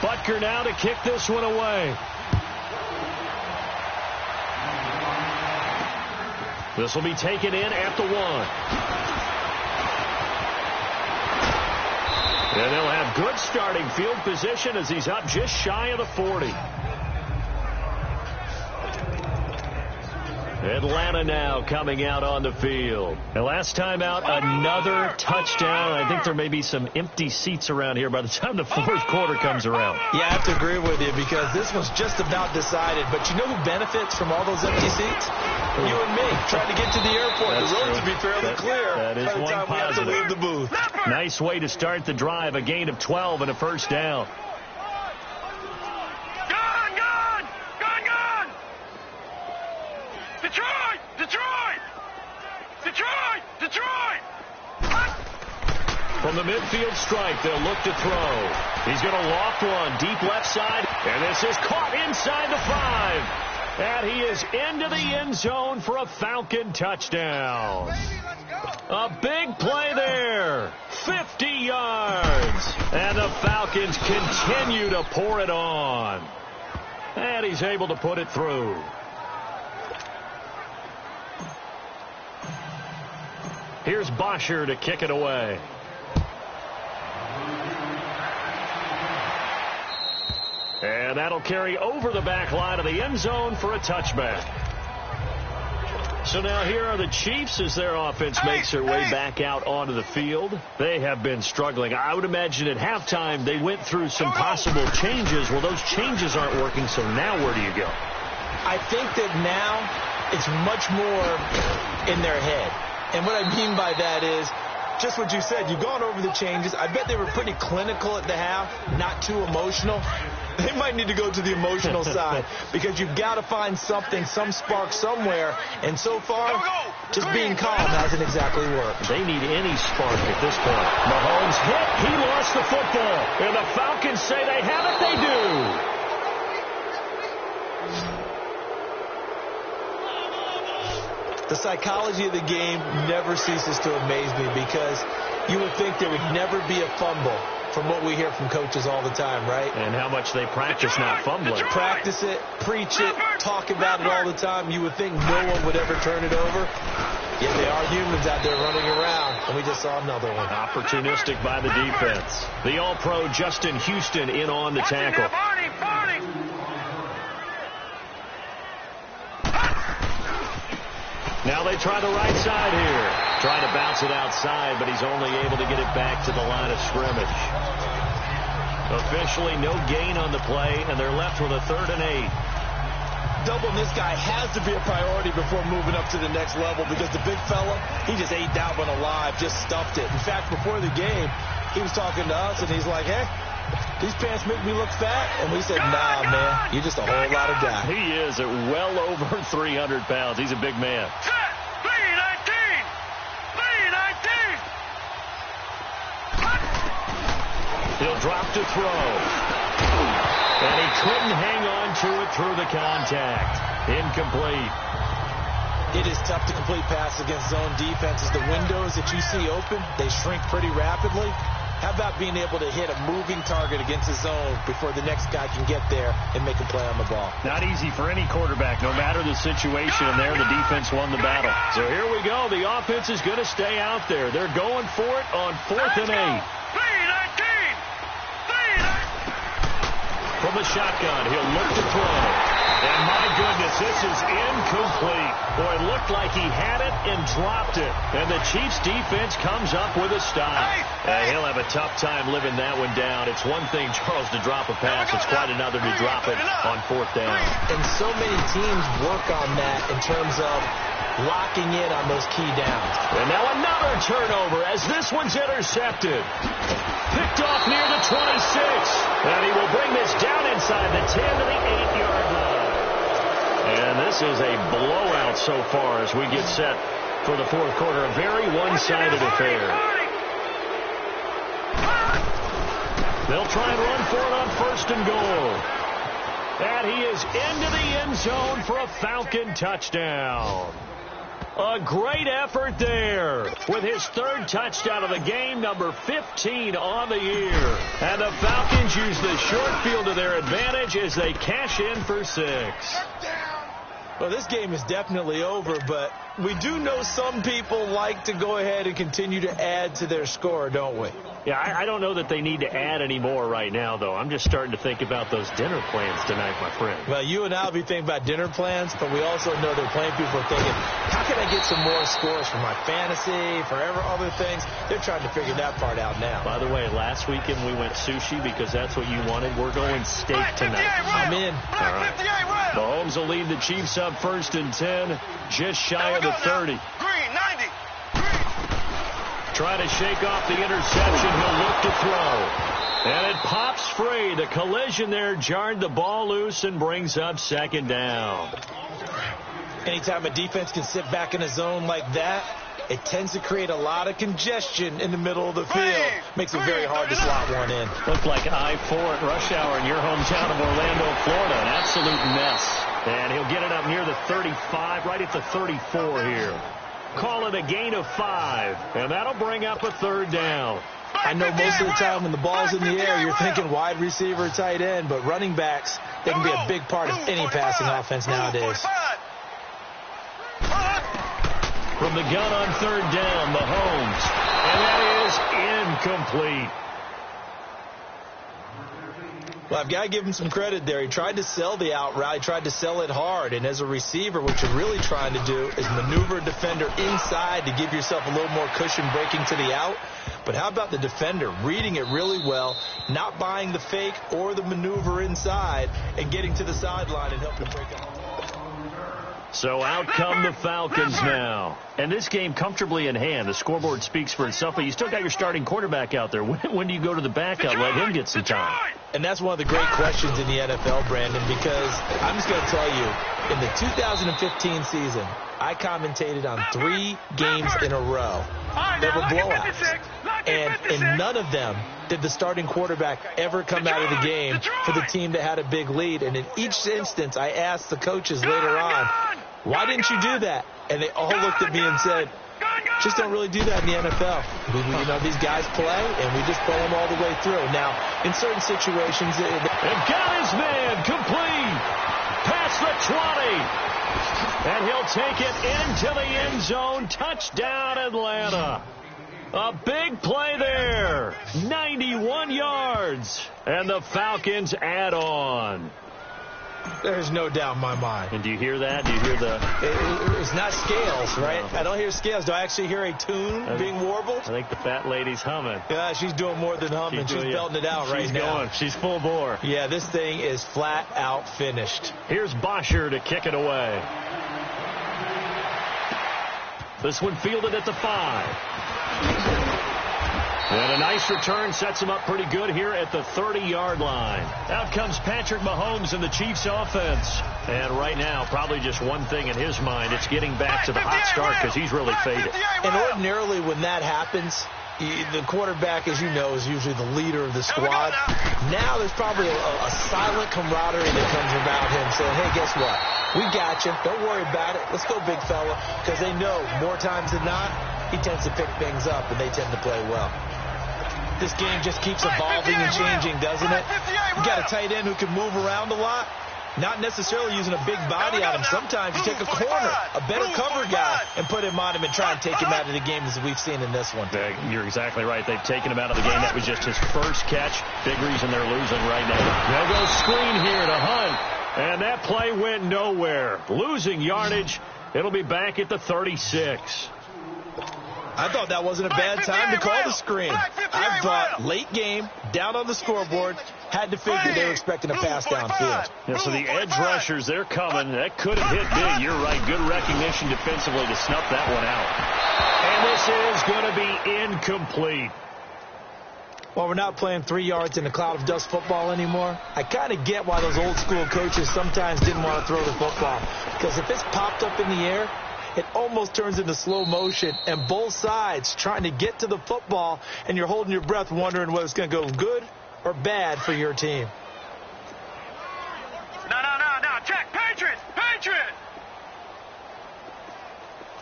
Butker now to kick this one away. This will be taken in at the 1. And they'll have good starting field position as he's up just shy of the 40. Atlanta now coming out on the field. And last time out, another touchdown. I think there may be some empty seats around here by the time the fourth quarter comes around. Yeah, I have to agree with you because this was just about decided. But you know who benefits from all those empty seats? You and me, trying to get to the airport. That's the roads true. would be fairly clear that is by the one time we have to positive. leave the booth. Nice way to start the drive. A gain of 12 and a first down. Detroit! From the midfield stripe, they'll look to throw. He's going to loft one deep left side, and this is caught inside the 5. And he is into the end zone for a Falcon touchdown. A big play there. 50 yards. And the Falcons continue to pour it on. And he's able to put it through. Here's Bosher to kick it away. And that'll carry over the back line of the end zone for a touchback. So now here are the Chiefs as their offense makes their way back out onto the field. They have been struggling. I would imagine at halftime they went through some possible changes. Well, those changes aren't working, so now where do you go? I think that now it's much more in their head. And what I mean by that is just what you said. You've gone over the changes. I bet they were pretty clinical at the half, not too emotional. They might need to go to the emotional side because you've got to find something, some spark somewhere. And so far, just being calm hasn't exactly worked. They need any spark at this point. Mahomes hit. He lost the football. And the Falcons say they have it. They do. The psychology of the game never ceases to amaze me because you would think there would never be a fumble from what we hear from coaches all the time, right? And how much they practice not fumbling. Practice it, preach it, talk about it all the time. You would think no one would ever turn it over. Yet they are humans out there running around, and we just saw another one. Opportunistic by the defense. The All-Pro Justin Houston in on the tackle. Now they try the right side here. Trying to bounce it outside, but he's only able to get it back to the line of scrimmage. Officially no gain on the play, and they're left with a 3rd and 8. Doubling this guy has to be a priority before moving up to the next level because the big fella, he just ate that one alive, just stuffed it. In fact, before the game, he was talking to us, and he's like, hey, these pants make me look fat. And we said, nah, man, you're just a whole lot of guy. He is at well over 300 pounds. He's a big man. He'll drop to throw. And he couldn't hang on to it through the contact. Incomplete. It is tough to complete passes against zone defenses. The windows that you see open, they shrink pretty rapidly. How about being able to hit a moving target against the zone before the next guy can get there and make a play on the ball? Not easy for any quarterback, no matter the situation. And there, the defense won the battle. So here we go. The offense is going to stay out there. They're going for it on 4th and 8. From the shotgun, he'll look to throw. And my goodness, this is incomplete. Boy, it looked like he had it and dropped it. And the Chiefs defense comes up with a stop. He'll have a tough time living that one down. It's one thing, Charles, to drop a pass. It's quite another to drop it on 4th down. And so many teams work on that in terms of locking in on those key downs. And now another turnover as this one's intercepted. Picked off near the 26. And he will bring this down inside the 10 to the 8-yard line. And this is a blowout so far as we get set for the 4th quarter. A very one-sided affair. They'll try and run for it on 1st and goal. And he is into the end zone for a Falcon touchdown. A great effort there with his 3rd touchdown of the game, number 15 on the year. And the Falcons use the short field to their advantage as they cash in for 6. Well, this game is definitely over, but we do know some people like to go ahead and continue to add to their score, don't we? Yeah, I don't know that they need to add any more right now, though. I'm just starting to think about those dinner plans tonight, my friend. Well, you and I will be thinking about dinner plans, but we also know that plenty of people are thinking, how can I get some more scores for my fantasy, for other things? They're trying to figure that part out now. By the way, last weekend we went sushi because that's what you wanted. We're going steak tonight. I'm in. All right. Mahomes will lead the Chiefs up 1st and 10, just shy of the 30. Green, 90. Trying to shake off the interception. He'll look to throw. And it pops free. The collision there jarred the ball loose and brings up 2nd down. Anytime a defense can sit back in a zone like that, it tends to create a lot of congestion in the middle of the field. Makes it very hard to slot one in. Looked like I-4 at rush hour in your hometown of Orlando, Florida. An absolute mess. And he'll get it up near the 35, right at the 34 here. Call it a gain of 5, and that'll bring up a 3rd down. I know most of the time when the ball's in the air, you're thinking wide receiver, tight end, but running backs, they can be a big part of any passing offense nowadays. From the gun on 3rd down, Mahomes, and that is incomplete. Well, I've got to give him some credit there. He tried to sell the out route. He tried to sell it hard. And as a receiver, what you're really trying to do is maneuver a defender inside to give yourself a little more cushion breaking to the out. But how about the defender reading it really well, not buying the fake or the maneuver inside, and getting to the sideline and helping break out. So out come the Falcons now. And this game comfortably in hand. The scoreboard speaks for itself, but you still got your starting quarterback out there. When do you go to the backup, let him get some time? And that's one of the great questions in the NFL, Brandon, because I'm just going to tell you, in the 2015 season, I commentated on 3 games in a row. There were blowouts. And in none of them did the starting quarterback ever come out of the game for the team that had a big lead. And in each instance, I asked the coaches later on, why didn't you do that? And they all looked at me and said, just don't really do that in the NFL. You know, these guys play, and we just play them all the way through. Now, in certain situations... And got his man complete. Past the 20. And he'll take it into the end zone. Touchdown, Atlanta. A big play there. 91 yards. And the Falcons add on. There's no doubt in my mind. And do you hear that? Do you hear the... It's not scales, right? No. I don't hear scales. Do I actually hear a tune being warbled? I think the fat lady's humming. Yeah, she's doing more than humming. She's belting it out right now. She's full bore. Yeah, this thing is flat out finished. Here's Bosher to kick it away. This one fielded at the 5. And a nice return sets him up pretty good here at the 30-yard line. Out comes Patrick Mahomes in the Chiefs offense. And right now, probably just one thing in his mind. It's getting back to the hot start because he's really faded. And ordinarily when that happens, the quarterback, as you know, is usually the leader of the squad. Now there's probably a silent camaraderie that comes around him saying, hey, guess what? We got you. Don't worry about it. Let's go, big fella. Because they know more times than not, he tends to pick things up, and they tend to play well. This game just keeps evolving and changing, doesn't it? You got a tight end who can move around a lot. Not necessarily using a big body on him. Sometimes you take a corner, a better cover guy, and put him on him and try and take him out of the game as we've seen in this one. You're exactly right. They've taken him out of the game. That was just his first catch. Big reason they're losing right now. They'll go screen here to Hunt. And that play went nowhere. Losing yardage. It'll be back at the 36. I thought that wasn't a bad time to call the screen. I thought late game, down on the scoreboard, had to figure they were expecting a pass downfield. Yeah, so the edge rushers, they're coming. That could have hit big. You're right. Good recognition defensively to snuff that one out. And this is going to be incomplete. Well, we're not playing 3 yards in a cloud of dust football anymore. I kind of get why those old school coaches sometimes didn't want to throw the football. Because if it's popped up in the air, it almost turns into slow motion, and both sides trying to get to the football, and you're holding your breath wondering whether it's going to go good or bad for your team. No. Check. Patriots.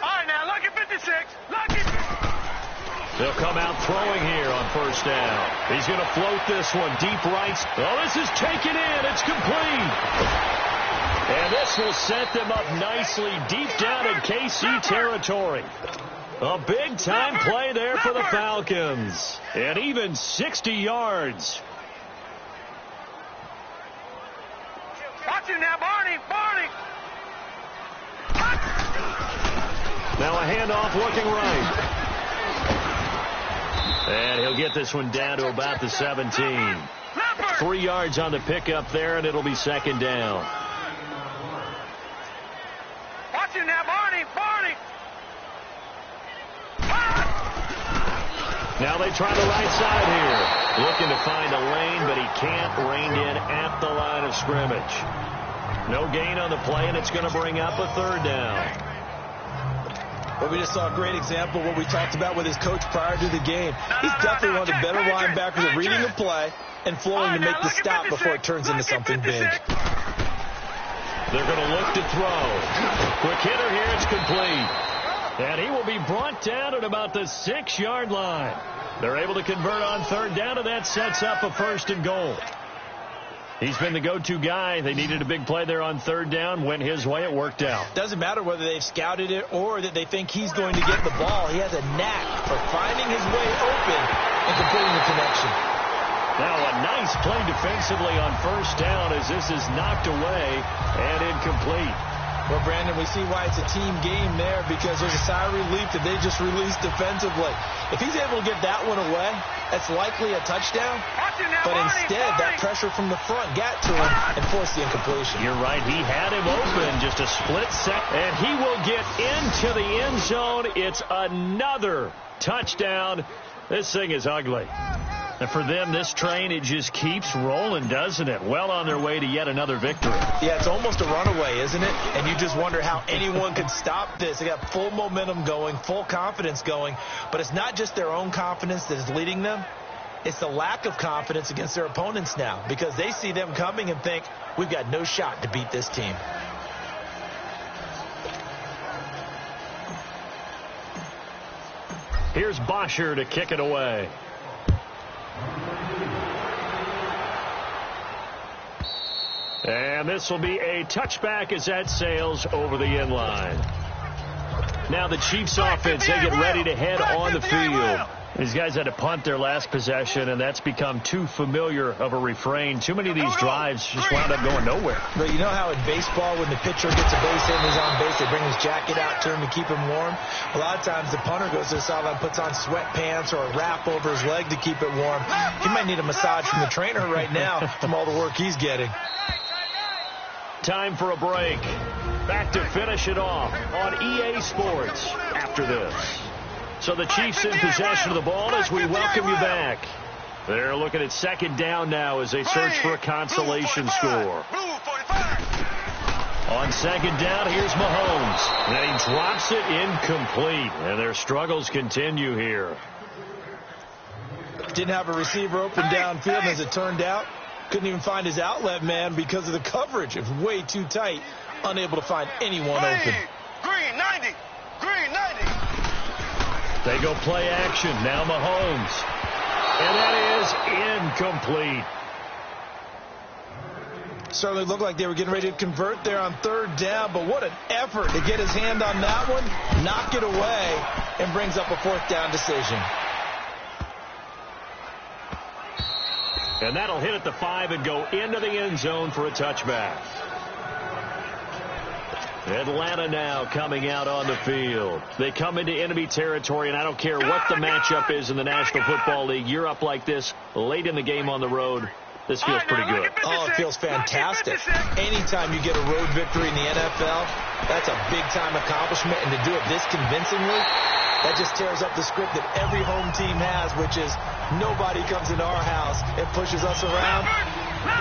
All right, now, lucky 56. Lucky. They'll come out throwing here on first down. He's going to float this one deep right. Oh, this is taken in. It's complete. And this will set them up nicely deep down in KC territory. A big-time play there for the Falcons. And even 60 yards. Watch him now, Barney. Now a handoff looking right. And he'll get this one down to about the 17. 3 yards on the pickup there, and it'll be second down. Watch him now, Barney. Now they try the right side here. Looking to find a lane, but he can't rein in at the line of scrimmage. No gain on the play, and it's going to bring up a third down. Well, we just saw a great example of what we talked about with his coach prior to the game. He's definitely one of the better linebackers at reading the play and flowing to make the stop before it turns into something big. They're going to look to throw. Quick hitter here. It's complete. And he will be brought down at about the 6-yard line. They're able to convert on third down, and that sets up a first and goal. He's been the go-to guy. They needed a big play there on third down. Went his way. It worked out. Doesn't matter whether they've scouted it or that they think he's going to get the ball. He has a knack for finding his way open and completing the connection. Now a nice play defensively on first down as this is knocked away and incomplete. Well, Brandon, we see why it's a team game there because there's a sigh of relief that they just released defensively. If he's able to get that one away, that's likely a touchdown. But instead, that pressure from the front got to him and forced the incompletion. You're right. He had him open just a split second. And he will get into the end zone. It's another touchdown. This thing is ugly. And for them, this train, it just keeps rolling, doesn't it? Well on their way to yet another victory. Yeah, it's almost a runaway, isn't it? And you just wonder how anyone could stop this. They got full momentum going, full confidence going. But it's not just their own confidence that is leading them. It's the lack of confidence against their opponents now because they see them coming and think, we've got no shot to beat this team. Here's Bosher to kick it away. And this will be a touchback as that sails over the end line. Now the Chiefs offense, they get ready to head on the field. These guys had to punt their last possession, and that's become too familiar of a refrain. Too many of these drives just wound up going nowhere. But you know how in baseball, when the pitcher gets a base hit and he's on base, they bring his jacket out to him to keep him warm? A lot of times the punter goes to the sideline, puts on sweatpants or a wrap over his leg to keep it warm. He might need a massage from the trainer right now from all the work he's getting. Time for a break. Back to finish it off on EA Sports after this. So the Chiefs in possession of the ball as we welcome you back. They're looking at second down now as they search for a consolation score. On second down, here's Mahomes. And he drops it incomplete. And their struggles continue here. Didn't have a receiver open downfield, and as it turned out, couldn't even find his outlet man because of the coverage. It was way too tight. Unable to find anyone open. Green 90. Green 90. They go play action. Now Mahomes. And that is incomplete. Certainly looked like they were getting ready to convert there on third down, but what an effort to get his hand on that one, knock it away, and brings up a fourth down decision. And that'll hit at the 5 and go into the end zone for a touchback. Atlanta now coming out on the field. They come into enemy territory, and I don't care what the matchup is in the National Football League. You're up like this late in the game on the road. This feels pretty good. Oh, it feels fantastic. Anytime you get a road victory in the NFL, that's a big-time accomplishment. And to do it this convincingly, that just tears up the script that every home team has, which is nobody comes into our house and pushes us around.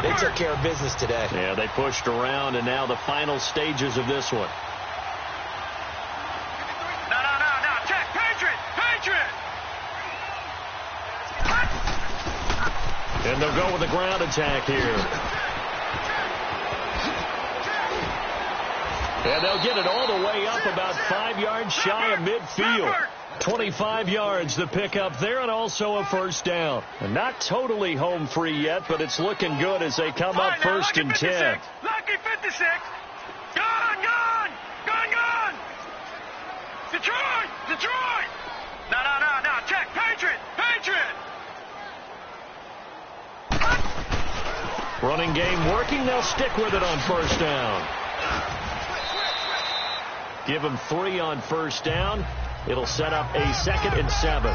They took care of business today. Yeah, they pushed around, and now the final stages of this one. No. Check. Patriot. And they'll go with the ground attack here. And they'll get it all the way up about 5 yards shy of midfield. 25 yards the pickup there, and also a first down. And not totally home free yet, but it's looking good as they come up first and 10. Lucky 56. Gone. Detroit. No. Check. Patriot. Running game working. They'll stick with it on first down. Give them 3 on first down. It'll set up a 2nd and 7.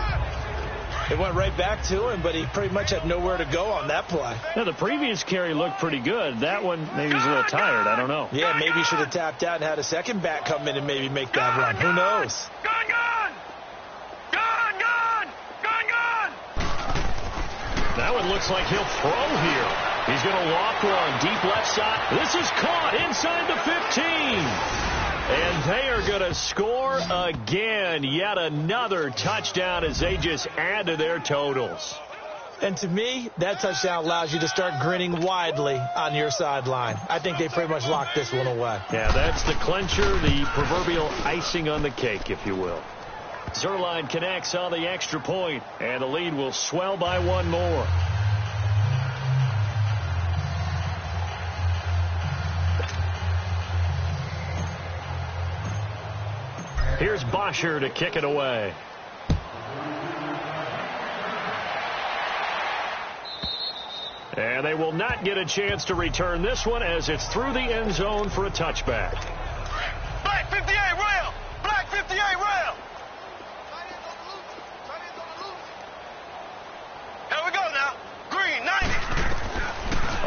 It went right back to him, but he pretty much had nowhere to go on that play. Now, the previous carry looked pretty good. That one, maybe he's a little tired. I don't know. Yeah, maybe he should have tapped out and had a second back come in and maybe make that run. Who knows? Gone. That one looks like he'll throw here. He's going to loft one deep left side. This is caught inside the 15. And they are going to score again. Yet another touchdown as they just add to their totals. And to me, that touchdown allows you to start grinning widely on your sideline. I think they pretty much locked this one away. Yeah, that's the clincher, the proverbial icing on the cake, if you will. Zerline connects on the extra point, and the lead will swell by one more. Here's Bosher to kick it away. And they will not get a chance to return this one as it's through the end zone for a touchback. Black 58 rail. Black 58 rail. Here we go now. Green 90.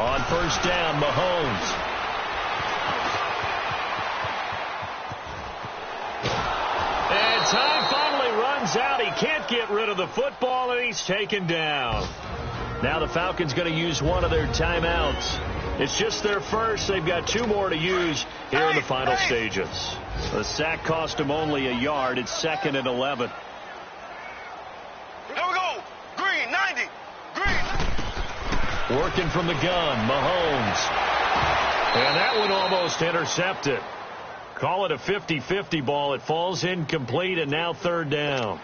On first down, Mahomes. And time finally runs out. He can't get rid of the football, and he's taken down. Now the Falcons going to use one of their timeouts. It's just their first. They've got 2 more to use here in the final stages. The sack cost them only a yard. It's 2nd and 11. Here we go. Green 90. Green. Working from the gun, Mahomes. And that one almost intercepted. Call it a 50-50 ball. It falls incomplete, and now 3rd down.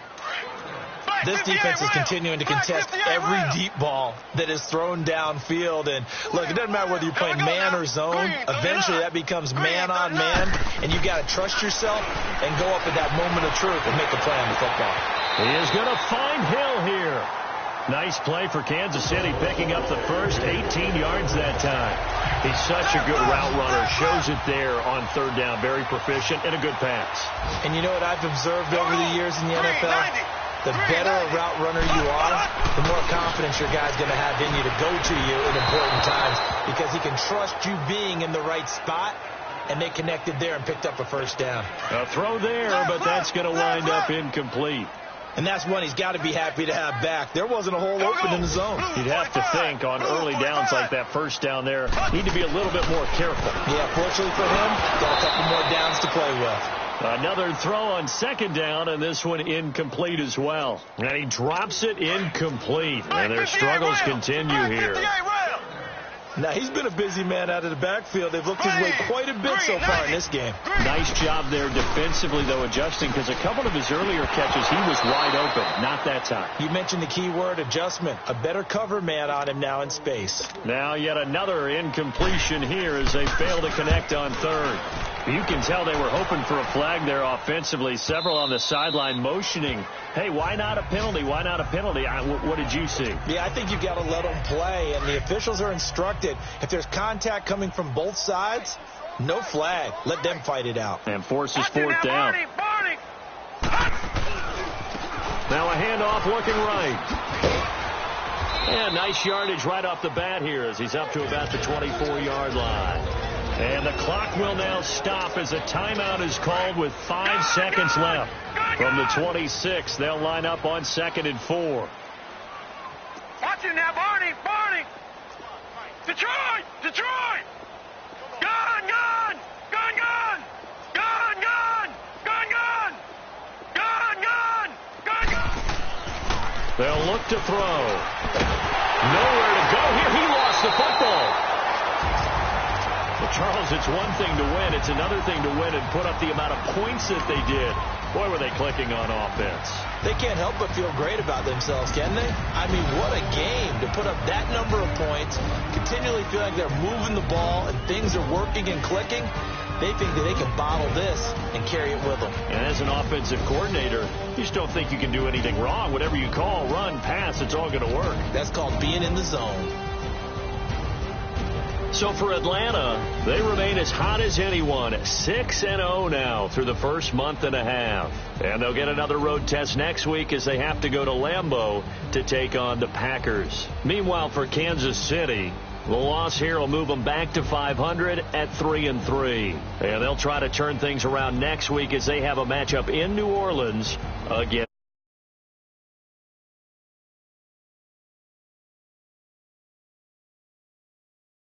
This defense is continuing to contest every deep ball that is thrown downfield. And look, it doesn't matter whether you're playing man or zone. Eventually that becomes man on man, and you got to trust yourself and go up at that moment of truth and make a play on the football. He is going to find Hill here. Nice play for Kansas City, picking up the first 18 yards that time. He's such a good route runner. Shows it there on third down. Very proficient and a good pass. And you know what I've observed over the years in the NFL? The better a route runner you are, the more confidence your guy's going to have in you to go to you in important times, because he can trust you being in the right spot, and they connected there and picked up a first down. A throw there, but that's going to wind up incomplete. And that's one he's got to be happy to have back. There wasn't a hole open in the zone. You'd have to think on early downs like that first down there, need to be a little bit more careful. Yeah, fortunately for him, got a couple more downs to play with. Another throw on second down, and this one incomplete as well. And he drops it incomplete. And their struggles continue here. Now, he's been a busy man out of the backfield. They've looked his way quite a bit so far in this game. Nice job there defensively, though, adjusting, because a couple of his earlier catches, he was wide open. Not that time. You mentioned the key word, adjustment. A better cover man on him now in space. Now yet another incompletion here as they fail to connect on third. You can tell they were hoping for a flag there offensively. Several on the sideline motioning, hey, why not a penalty? Why not a penalty? What did you see? Yeah, I think you've got to let them play, and the officials are instructed. If there's contact coming from both sides, no flag. Let them fight it out. And forces fourth down. Now a handoff looking right. And nice yardage right off the bat here as he's up to about the 24-yard line. And the clock will now stop as a timeout is called with 5 seconds left. From the 26, they'll line up on 2nd and 4. Watch him now, Barney. Detroit! Gun! They'll look to throw. Nowhere to go here. He lost the football. Well, Charles, it's one thing to win. It's another thing to win and put up the amount of points that they did. Boy, were they clicking on offense. They can't help but feel great about themselves, can they? I mean, what a game to put up that number of points, continually feel like they're moving the ball and things are working and clicking. They think that they can bottle this and carry it with them. And as an offensive coordinator, you just don't think you can do anything wrong. Whatever you call, run, pass, it's all going to work. That's called being in the zone. So for Atlanta, they remain as hot as anyone, 6-0 now through the first month and a half. And they'll get another road test next week as they have to go to Lambeau to take on the Packers. Meanwhile, for Kansas City, the loss here will move them back to 500 at 3-3. And they'll try to turn things around next week as they have a matchup in New Orleans against